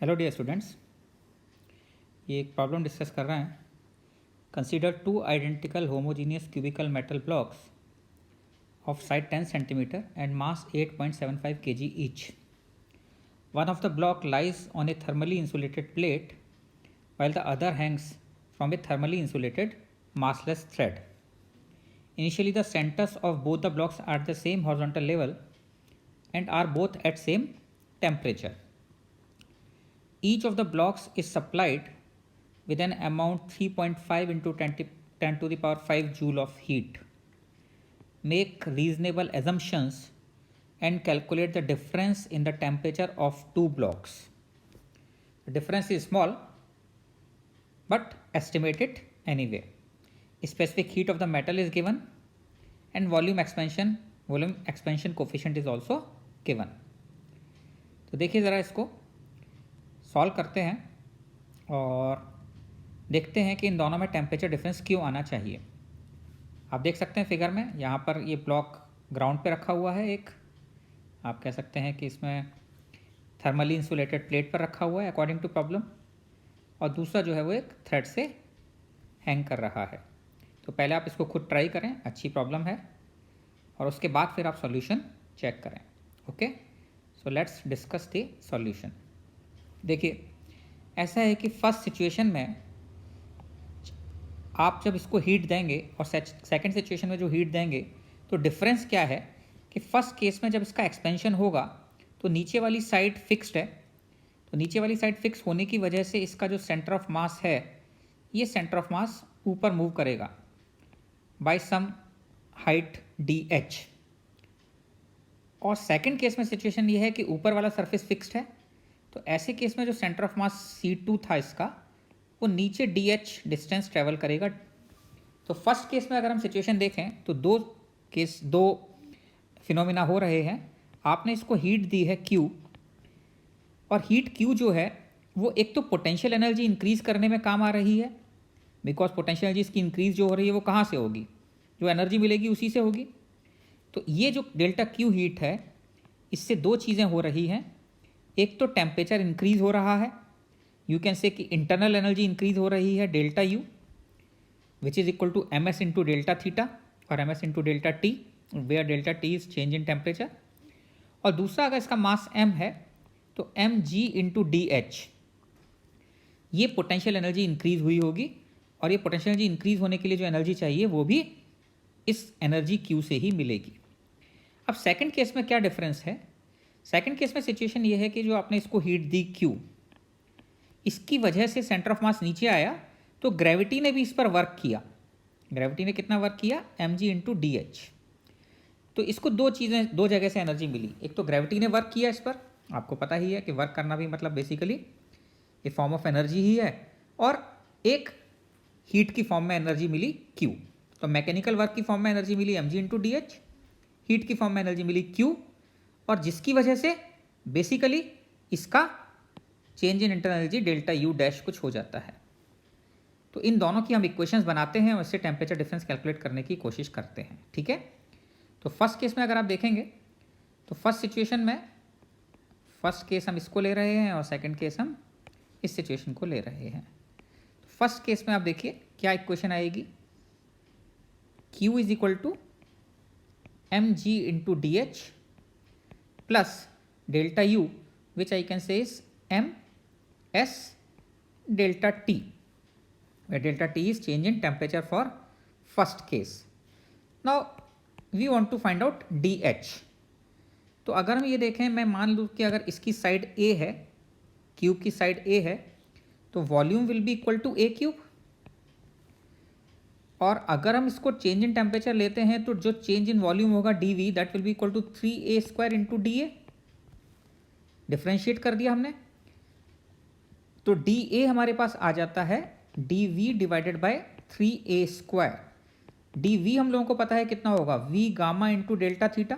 Hello dear students, ये एक problem discuss कर रहे हैं. Consider two identical homogeneous cubical metal blocks of side 10 cm and mass 8.75 kg each. One of the block lies on a thermally insulated plate while the other hangs from a thermally insulated massless thread. Initially the centers of both the blocks are at the same horizontal level and are both at same temperature. Each of the blocks is supplied with an amount 3.5 into 10 to the power 5 joule of heat. Make reasonable assumptions and calculate the difference in the temperature of two blocks. The difference is small, but estimate it anyway. Specific heat of the metal is given and volume expansion coefficient is also given. तो देखिए ज़रा इसको solve करते हैं और देखते हैं कि इन दोनों में टेम्परेचर डिफरेंस क्यों आना चाहिए. आप देख सकते हैं फिगर में, यहाँ पर ये ब्लॉक ग्राउंड पे रखा हुआ है. एक आप कह सकते हैं कि इसमें थर्मली इंसुलेटेड प्लेट पर रखा हुआ है अकॉर्डिंग टू प्रॉब्लम, और दूसरा जो है वो एक थ्रेड से हैंग कर रहा है. तो पहले आप इसको खुद ट्राई करें, अच्छी प्रॉब्लम है, और उसके बाद फिर आप सॉल्यूशन चेक करें. Okay, so let's discuss the solution. देखिए ऐसा है कि फर्स्ट सिचुएशन में आप जब इसको हीट देंगे और सेकंड सिचुएशन में जो हीट देंगे तो डिफरेंस क्या है कि फर्स्ट केस में जब इसका एक्सपेंशन होगा तो नीचे वाली साइड फिक्स्ड है. तो नीचे वाली साइड फिक्स होने की वजह से इसका जो सेंटर ऑफ मास है, ये सेंटर ऑफ मास ऊपर मूव करेगा by some height D H. और सेकंड केस में सिचुएशन ये है कि ऊपर वाला सरफेस फिक्स्ड है. तो ऐसे केस में जो सेंटर ऑफ मास C2 था इसका, वो नीचे DH डिस्टेंस ट्रेवल करेगा. तो फर्स्ट केस में अगर हम सिचुएशन देखें तो दो फिनोमिना हो रहे हैं. आपने इसको हीट दी है Q, और हीट Q जो है वो एक तो पोटेंशियल एनर्जी इंक्रीज करने में काम आ रही है, बिकॉज पोटेंशियल एनर्जी इसकी इंक्रीज जो हो रही है वो कहाँ से होगी, जो एनर्जी मिलेगी उसी से होगी. तो ये जो डेल्टा Q हीट है, इससे दो चीज़ें हो रही हैं. एक तो टेम्परेचर इंक्रीज हो रहा है, यू कैन से कि इंटरनल एनर्जी इंक्रीज हो रही है delta U, which is equal to MS into delta theta और MS into delta T, where delta T is change in temperature. और दूसरा अगर इसका मास M है तो mg इंटू DH, ये पोटेंशियल एनर्जी इंक्रीज हुई होगी, और ये पोटेंशियल एनर्जी इंक्रीज होने के लिए जो एनर्जी चाहिए वो भी इस एनर्जी Q से ही मिलेगी. अब सेकंड केस में क्या डिफरेंस है? सेकंड केस में सिचुएशन ये है कि जो आपने इसको हीट दी Q, इसकी वजह से सेंटर ऑफ मास नीचे आया, तो ग्रेविटी ने भी इस पर वर्क किया. ग्रेविटी ने कितना वर्क किया? mg into DH. तो इसको दो जगह से एनर्जी मिली. एक तो ग्रेविटी ने वर्क किया इस पर, आपको पता ही है कि वर्क करना भी मतलब बेसिकली ये फॉर्म ऑफ एनर्जी ही है, और एक हीट की फॉर्म में एनर्जी मिली Q. तो मैकेनिकल वर्क की फॉर्म में एनर्जी मिली mg इंटू DH, हीट की फॉर्म में एनर्जी मिली Q, और जिसकी वजह से बेसिकली इसका change in internal energy delta U dash कुछ हो जाता है. तो इन दोनों की हम इक्वेशंस बनाते हैं और इससे टेम्परेचर डिफरेंस कैलकुलेट करने की कोशिश करते हैं. ठीक है, तो फर्स्ट केस में अगर आप देखेंगे तो फर्स्ट सिचुएशन में फर्स्ट केस हम इसको ले रहे हैं और सेकंड केस हम इस सिचुएशन को ले रहे हैं. तो फर्स्ट केस में आप देखिए क्या इक्वेशन आएगी, Q is equal to mg into DH plus delta U, which I can say is MS delta T, where delta T is change in temperature for first case. Now we want to find out DH. तो अगर हम ये देखें, मैं मान लूँ कि अगर इसकी साइड A है, क्यूब की साइड A है, तो volume will be equal to A cube. और अगर हम इसको चेंज इन टेम्परेचर लेते हैं तो जो चेंज इन वॉल्यूम होगा dV, that will be equal to 3A square into DA. Differentiate कर दिया हमने, तो dA हमारे पास आ जाता है dV divided by 3A square. dV हम लोगों को पता है कितना होगा, V gamma into delta theta,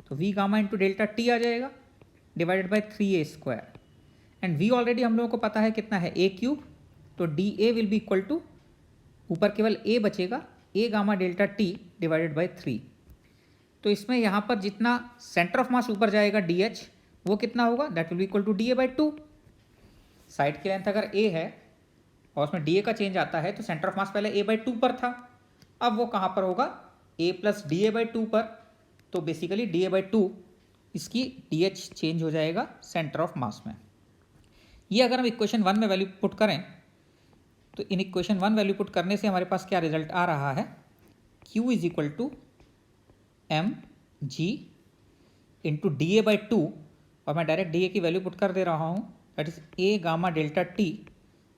तो V gamma into delta T आ जाएगा divided by 3A square. And V already हम लोगों को पता है कितना है, A क्यूब. तो dA will be equal to, ऊपर केवल A बचेगा, A gamma delta T divided by 3. तो इसमें यहाँ पर जितना सेंटर ऑफ मास ऊपर जाएगा DH, वो कितना होगा, that will be equal to DA by 2. Side की लेंथ अगर a है और उसमें dA का चेंज आता है तो सेंटर ऑफ मास पहले a/2 पर था, अब वो कहाँ पर होगा a + dA/2 पर। तो बेसिकली dA/2 इसकी dH चेंज हो जाएगा सेंटर ऑफ मास में। ये अगर हम इक्वेशन 1 में वैल्यू पुट करें तो इन इक्वेशन 1 वैल्यू पुट करने से हमारे पास क्या रिजल्ट आ रहा है, Q = mg इंटू dA/2 और मैं डायरेक्ट dA की वैल्यू पुट कर दे रहा हूँ, that is a gamma delta t,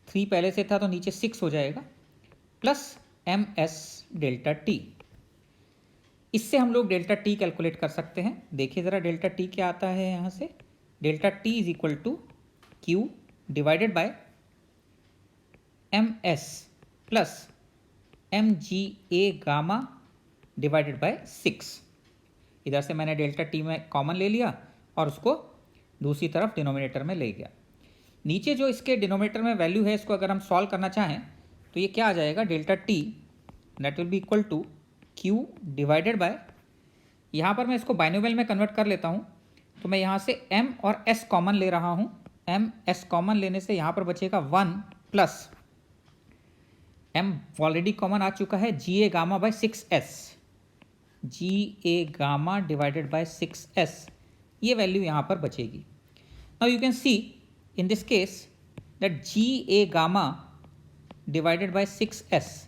3 पहले से था तो नीचे 6 हो जाएगा, प्लस ms डेल्टा t। इससे हम लोग डेल्टा t कैलकुलेट कर सकते हैं। देखिए ज़रा डेल्टा t क्या आता है यहाँ से, delta t = Q divided bye ms plus mga gamma divided bye 6। इधर से मैंने डेल्टा t में कॉमन ले लिया और उसको दूसरी तरफ डिनोमिनेटर में ले गया। नीचे जो इसके डिनोमिनेटर में वैल्यू है, इसको अगर हम सॉल्व करना चाहें तो ये क्या आ जाएगा, delta t that will be equal to Q divided by, यहाँ पर मैं इसको बाइनोमियल में कन्वर्ट कर लेता हूँ तो मैं यहाँ से m और s कॉमन ले रहा हूँ। m s कॉमन लेने से यहाँ पर बचेगा 1 प्लस m ऑलरेडी कॉमन आ चुका है, ga gamma by 6s, ga gamma divided by 6s, ये वैल्यू यहाँ पर बचेगी। Now you can see in this case that ga gamma divided by 6s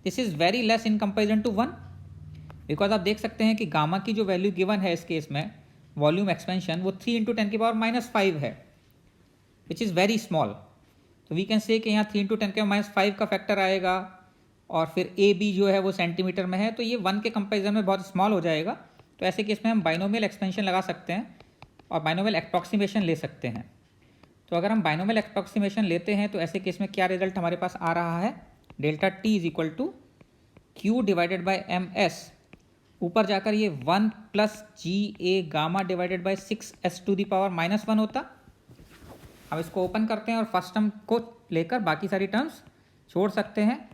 this is very less in comparison to 1, because आप देख सकते हैं कि gamma की जो वैल्यू गिवन है इस केस में वॉल्यूम एक्सपेंशन वो 3 × 10⁻⁻5 है, विच इज़ वेरी स्मॉल। तो वी कैन से कि यहाँ 3 × 10⁻5 का फैक्टर आएगा और फिर ए बी जो है वो सेंटीमीटर में है, तो ये 1 के कंपेरिजन में बहुत स्मॉल हो जाएगा। तो ऐसे केस में हम बाइनोमियल एक्सपेंशन लगा सकते हैं और बाइनोमियल अप्रॉक्सीमेशन ले सकते हैं। तो अगर हम बाइनोमियल अप्रॉक्सीमेशन लेते हैं तो ऐसे केस में क्या रिजल्ट हमारे पास आ रहा है, delta t = Q divided bye ms, ऊपर जाकर ये 1 plus ga gamma divided bye 6s⁻⁻1 होता। अब इसको ओपन करते हैं और फर्स्ट टर्म को लेकर बाकी सारी टर्म्स छोड़ सकते हैं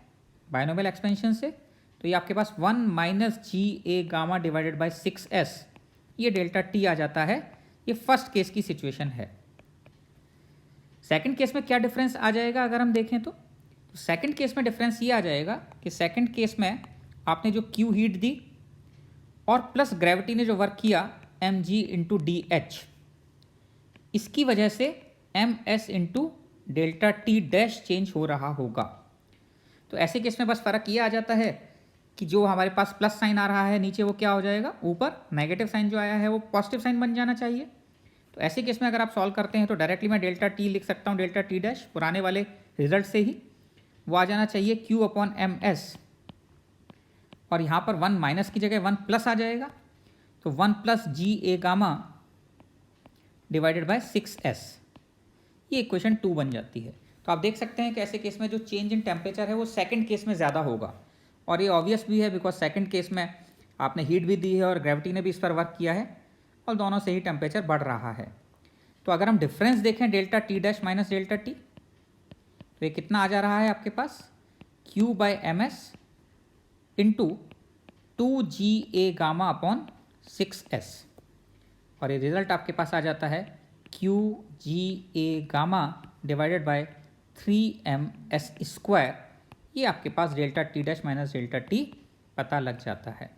बाइनोमियल एक्सपेंशन से, तो ये आपके पास 1 minus ga gamma divided by 6s, ये डेल्टा t आ जाता है। ये फर्स्ट केस की सिचुएशन है। सेकंड केस में क्या डिफरेंस आ जाएगा अगर हम देखें तो सेकंड केस में डिफरेंस ये आ जाएगा कि सेकंड केस में आपने जो Q हीट दी और प्लस ग्रेविटी ने जो वर्क किया mg इंटू dH, इसकी वजह से ms into delta t dash change हो रहा होगा। तो ऐसे केस में बस फ़र्क ये आ जाता है कि जो हमारे पास प्लस साइन आ रहा है नीचे वो क्या हो जाएगा, ऊपर नेगेटिव साइन जो आया है वो पॉजिटिव साइन बन जाना चाहिए। तो ऐसे केस में अगर आप सॉल्व करते हैं तो डायरेक्टली मैं डेल्टा t लिख सकता हूँ, डेल्टा t डैश पुराने वाले रिजल्ट से ही वो आ जाना चाहिए Q/ms, और यहाँ पर 1 माइनस की जगह 1 प्लस आ जाएगा, तो 1 plus ga gamma divided by 6s, ये इक्वेशन 2 बन जाती है। तो आप देख सकते हैं कि ऐसे केस में जो चेंज इन टेम्परेचर है वो सेकंड केस में ज़्यादा होगा, और ये ऑब्वियस भी है बिकॉज सेकंड केस में आपने हीट भी दी है और ग्रेविटी ने भी इस पर वर्क किया है और दोनों से ही टेम्परेचर बढ़ रहा है। तो अगर हम डिफरेंस देखें delta t dash minus delta t, तो ये कितना आ जा रहा है आपके पास, Q/ms into 2ga gamma upon 6s, और ये रिजल्ट आपके पास आ जाता है Qga gamma divided bye 3ms²। ये आपके पास delta t dash minus delta t पता लग जाता है।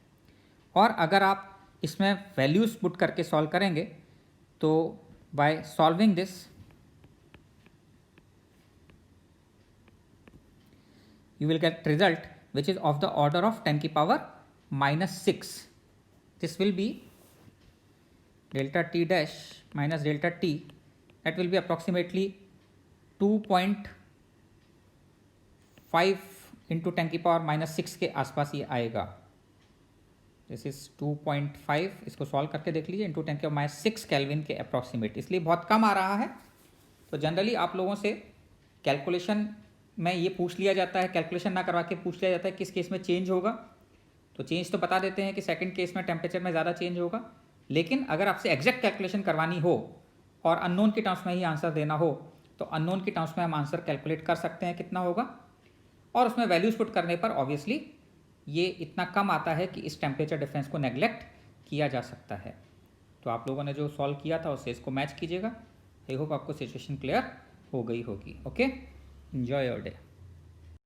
और अगर आप इसमें वैल्यूज पुट करके सॉल्व करेंगे तो by solving this you will get result which is of the order of 10⁻⁻6. This will be delta t dash minus delta t, that will be approximately 2.5 into 10⁻⁻6 के आसपास ये आएगा। दिस इज 2.5, इसको solve करके देख लीजिए, इंटू 10⁻6 केल्विन के approximate, इसलिए बहुत कम आ रहा है। तो जनरली आप लोगों से कैलकुलेशन में ये पूछ लिया जाता है, कैलकुलेशन ना करवा के पूछ लिया जाता है किस केस में चेंज होगा, तो चेंज तो बता देते हैं कि सेकंड केस में टेम्परेचर में ज़्यादा चेंज होगा, लेकिन अगर आपसे एग्जैक्ट कैलकुलेशन करवानी हो और अननोन के टर्म्स में ही आंसर देना हो तो अननोन के टर्म्स में हम आंसर कैलकुलेट कर सकते हैं कितना होगा, और उसमें वैल्यूज पुट करने पर ऑब्वियसली ये इतना कम आता है कि इस टेम्परेचर डिफरेंस को नेग्लेक्ट किया जा सकता है। तो आप लोगों ने जो सॉल्व किया था उससे इसको मैच कीजिएगा। आई होप आपको सिचुएशन क्लियर हो गई होगी। Okay, enjoy your day.